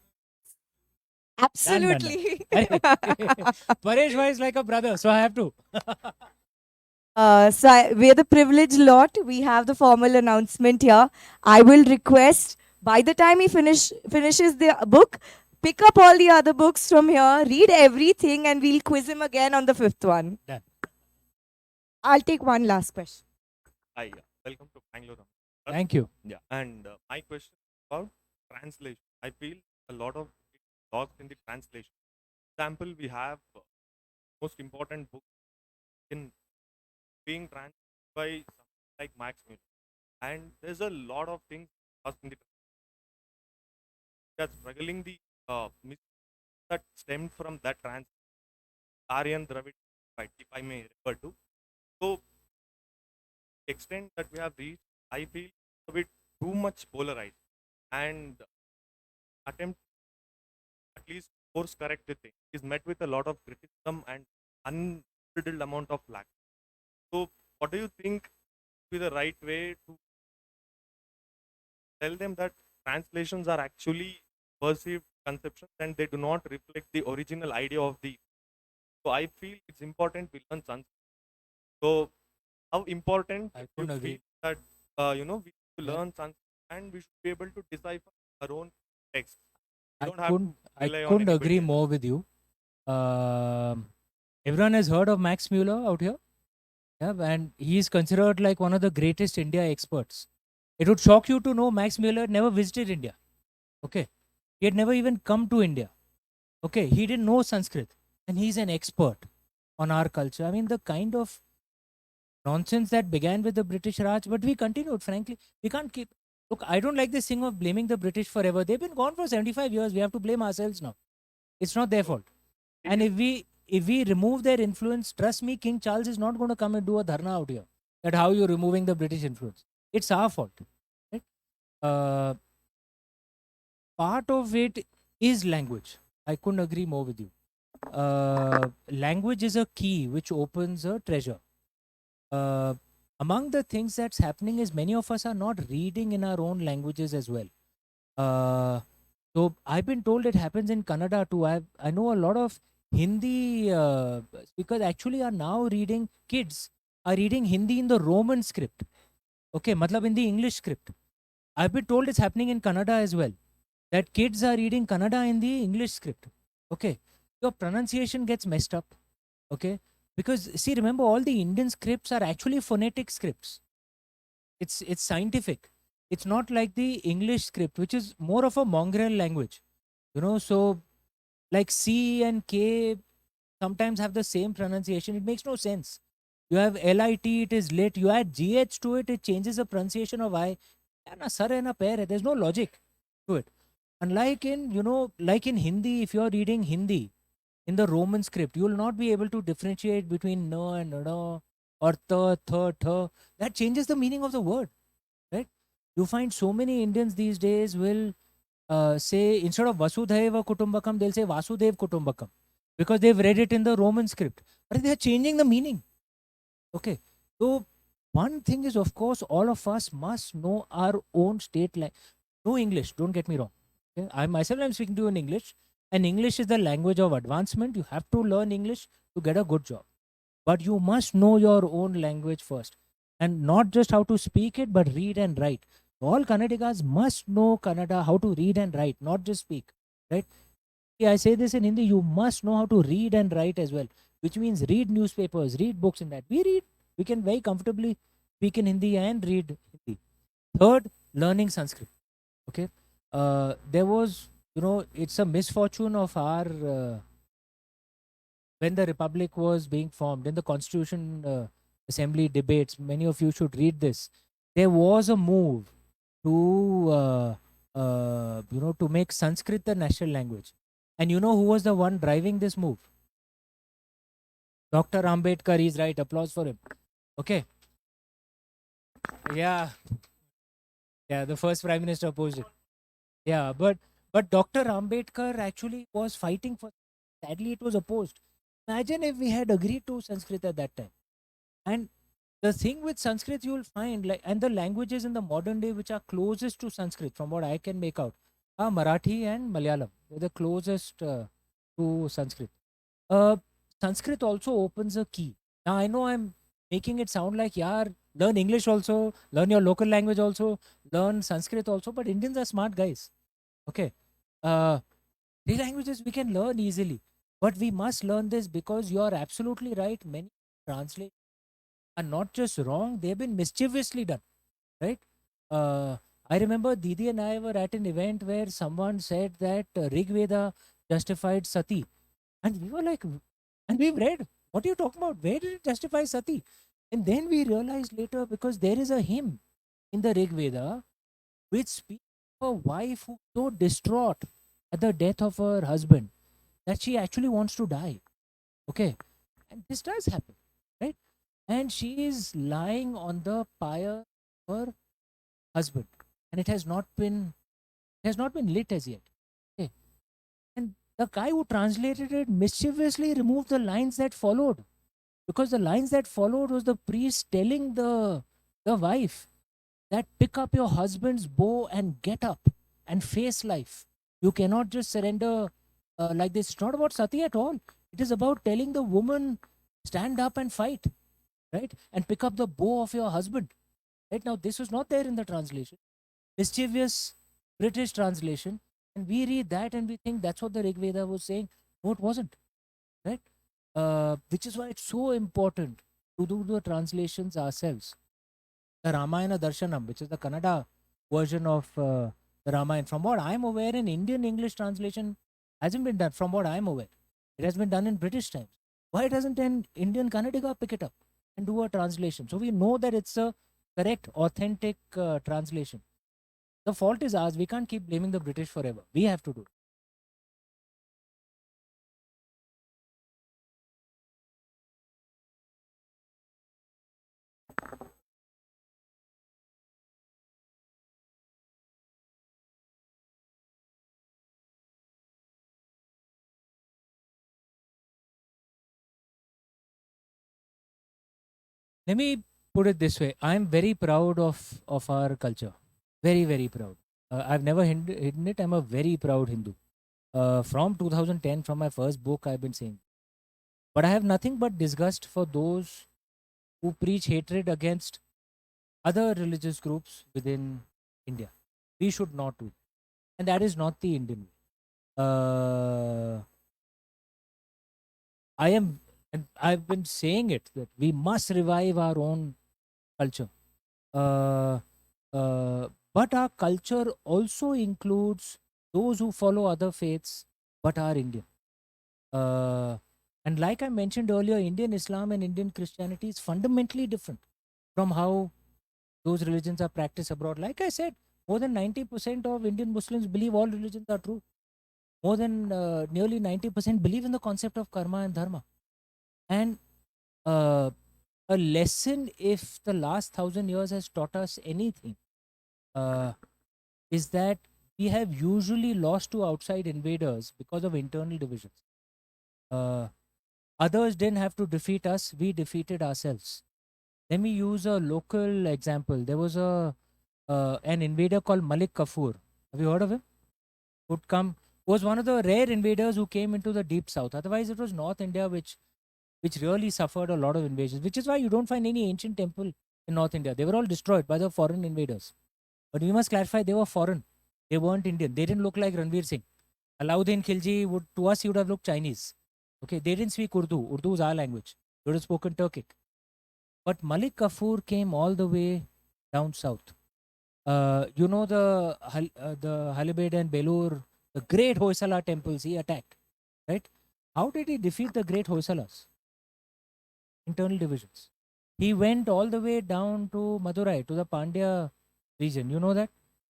Absolutely. Paresh Bhai is like a brother, so I have to. We're the privileged lot. We have the formal announcement here. I will request by the time he finishes the book, pick up all the other books from here, read everything, and we'll quiz him again on the fifth one. Done. I'll take one last question. Hi, welcome to Bangalore. Thank you. Yeah, and my question is about translation. I feel a lot of it lost in the translation. Example, we have most important book in being translated by someone like Max Muller, and there's a lot of things lost in the. We are struggling the that stemmed from that translation. Aryan Dravid, right? If I may refer to. So, extent that we have reached, I feel a bit too much polarized and attempt at least course correct the thing is met with a lot of criticism and unbridled amount of lack. So, what do you think be the right way to tell them that translations are actually perceived conceptions and they do not reflect the original idea of the. So, I feel it's important we learn Sanskrit. So, how important I you couldn't feel agree. that we should Yeah. learn Sanskrit and we should be able to decipher our own text. I don't have couldn't, to I rely on couldn't anybody agree else. more with you. Everyone has heard of Max Muller out here. Yeah, and he is considered like one of the greatest India experts. It would shock you to know Max Muller never visited India. Okay. He had never even come to India. Okay. He didn't know Sanskrit. And he's an expert on our culture. I mean, the kind of nonsense that began with the British Raj, but we continued, frankly. We can't keep. Look, I don't like this thing of blaming the British forever. They've been gone for 75 years. We have to blame ourselves now. It's not their fault. And if we remove their influence, trust me, King Charles is not going to come and do a dharna out here. That how you're removing the British influence. It's our fault. Right? part of it is language. I couldn't agree more with you. Language is a key which opens a treasure. Uh, Among the things that's happening is many of us are not reading in our own languages as well. So I've been told it happens in Kannada too. I know a lot of Hindi speakers actually are now reading, kids are reading Hindi in the Roman script. Okay, matlab in the English script. I've been told it's happening in Kannada as well. That kids are reading Kannada in the English script. Okay, your pronunciation gets messed up. Okay, because see, remember, all the Indian scripts are actually phonetic scripts. It's scientific. It's not like the English script, which is more of a mongrel language. So like C and K sometimes have the same pronunciation. It makes no sense. You have LIT, it is lit. You add GH to it, it changes the pronunciation of I. Na sar hai na pair hai. There's no logic to it. Unlike in, like in Hindi, if you're reading Hindi in the Roman script, you will not be able to differentiate between na and na or ta, tha, tha. That changes the meaning of the word, right? You find so many Indians these days will say, instead of Vasudhaiva Kutumbakam, they'll say Vasudev Kutumbakam because they've read it in the Roman script. But they're changing the meaning. Okay. So one thing is, of course, all of us must know our own state language. No English, don't get me wrong. Okay? I myself am speaking to you in English, and English is the language of advancement. You have to learn English to get a good job. But you must know your own language first. And not just how to speak it, but read and write. All Kannadigas must know Kannada, how to read and write, not just speak. Right? I say this in Hindi, you must know how to read and write as well, which means read newspapers, read books in that. We can very comfortably speak in Hindi and read Hindi. Third, learning Sanskrit. Okay. There was, it's a misfortune of our, when the Republic was being formed, in the Constitution Assembly debates, many of you should read this. There was a move to, to make Sanskrit the national language. And you know who was the one driving this move? Dr. Ambedkar is right. Applause for him. Okay. Yeah. Yeah, the first prime minister opposed it. Yeah, but Dr. Ambedkar actually was fighting for. Sadly, it was opposed. Imagine if we had agreed to Sanskrit at that time. And the thing with Sanskrit, you will find, like, and the languages in the modern day which are closest to Sanskrit, from what I can make out, are Marathi and Malayalam. They're the closest to Sanskrit. Sanskrit also opens a key. Now I know I'm making it sound like, yeah, learn English also, learn your local language also, learn Sanskrit also, but Indians are smart guys. Okay. Three languages we can learn easily, but we must learn this because you are absolutely right. Many translations are not just wrong, they've been mischievously done, right? I remember Didi and I were at an event where someone said that Rig Veda justified sati. And we were like, and we've read, what are you talking about? Where did it justify sati? And then we realized later, because there is a hymn in the Rig Veda which speaks of a wife who's so distraught at the death of her husband that she actually wants to die. Okay. And this does happen, right? And she is lying on the pyre of her husband. And it has not been lit as yet. Okay. And the guy who translated it mischievously removed the lines that followed, because the lines that followed was the priest telling the wife that pick up your husband's bow and get up and face life. You cannot just surrender like this. It's not about sati at all. It is about telling the woman, stand up and fight, right? And pick up the bow of your husband. Right now, this was not there in the translation. Mischievous British translation. And we read that and we think that's what the Rig Veda was saying. No, it wasn't, right? Which is why it's so important to do the translations ourselves. The Ramayana Darshanam, which is the Kannada version of the Ramayana, from what I'm aware, in Indian English translation hasn't been done, from what I'm aware. It has been done in British times. Why doesn't an Indian Kannadiga pick it up and do a translation? So we know that it's a correct, authentic translation. The fault is ours. We can't keep blaming the British forever. We have to do it. Let me put it this way. I'm very proud of our culture. Very, very proud. I've never hidden it. I'm a very proud Hindu. From 2010, from my first book, I've been saying. But I have nothing but disgust for those who preach hatred against other religious groups within India. We should not do. And that is not the Indian way. And I've been saying it, that we must revive our own culture. But our culture also includes those who follow other faiths but are Indian. And like I mentioned earlier, Indian Islam and Indian Christianity is fundamentally different from how those religions are practiced abroad. Like I said, more than 90% of Indian Muslims believe all religions are true. More than nearly 90% believe in the concept of karma and dharma. And a lesson, if the last 1,000 years has taught us anything, is that we have usually lost to outside invaders because of internal divisions. Others didn't have to defeat us, we defeated ourselves. Let me use a local example. There was an invader called Malik Kafur. Have you heard of him? Was one of the rare invaders who came into the deep south. Otherwise, it was North India which really suffered a lot of invasions, which is why you don't find any ancient temple in North India. They were all destroyed by the foreign invaders. But we must clarify, they were foreign. They weren't Indian. They didn't look like Ranveer Singh. Alauddin Khilji, to us, he would have looked Chinese. Okay, they didn't speak Urdu. Urdu is our language. They would have spoken Turkic. But Malik Kafur came all the way down south. You know the Halibid and Belur, the great Hoysala temples he attacked, right? How did he defeat the great Hoysalas? Internal divisions. He went all the way down to Madurai, to the Pandya region. You know that?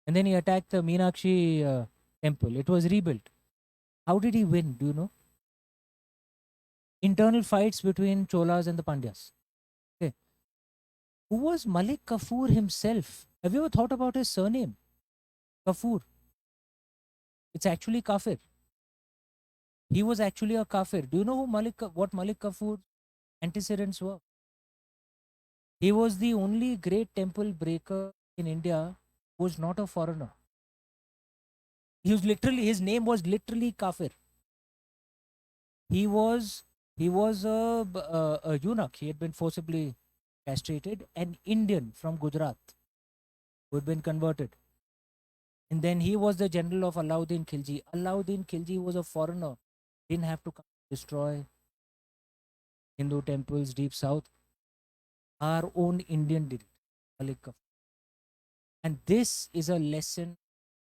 And then he attacked the Meenakshi temple. It was rebuilt. How did he win? Do you know? Internal fights between Cholas and the Pandyas. Okay. Who was Malik Kafur himself? Have you ever thought about his surname? Kafur. It's actually Kafir. He was actually a Kafir. Do you know what Malik Kafur's antecedents were? He was the only great temple breaker in India who was not a foreigner. His name was literally Kafir. He was a eunuch. He had been forcibly castrated, an Indian from Gujarat who had been converted. And then he was the general of Alauddin Khilji. Alauddin Khilji was a foreigner. Didn't have to come destroy Hindu temples deep south. Our own Indian did it. Malik Kafur. And this is a lesson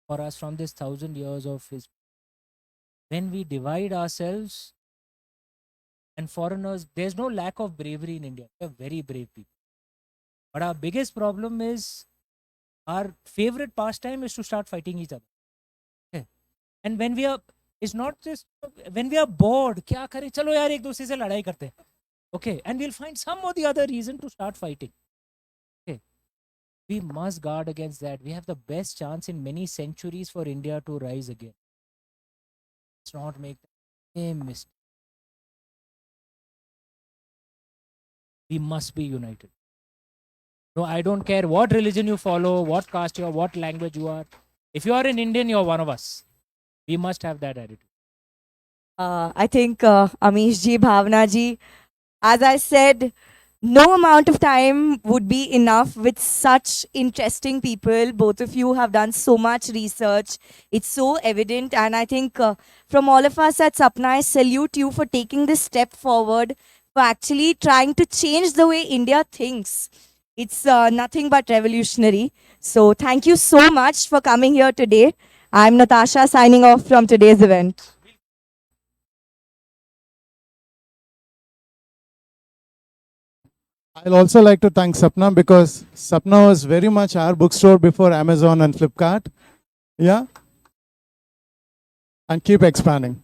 for us from this 1,000 years of history. When we divide ourselves and foreigners, there's no lack of bravery in India. We are very brave people. But our biggest problem is our favorite pastime is to start fighting each other. Okay. And when we are, it's not just when we are bored, kya kare? Chalo yaar, ek dusre se ladai karte hain. Okay. And we'll find some or the other reason to start fighting. Okay. We must guard against that. We have the best chance in many centuries for India to rise again. Let's not make the same mistake. We must be united. No, I don't care what religion you follow, what caste you are, what language you are. If you are an Indian, you are one of us. We must have that attitude. I think Amish ji, Bhavana ji, as I said, no amount of time would be enough with such interesting people. Both of you have done so much research. It's so evident. And I think from all of us at Sapna, I salute you for taking this step forward, for actually trying to change the way India thinks. It's nothing but revolutionary. So thank you so much for coming here today. I'm Natasha signing off from today's event. I'll also like to thank Sapna, because Sapna was very much our bookstore before Amazon and Flipkart. Yeah. And keep expanding.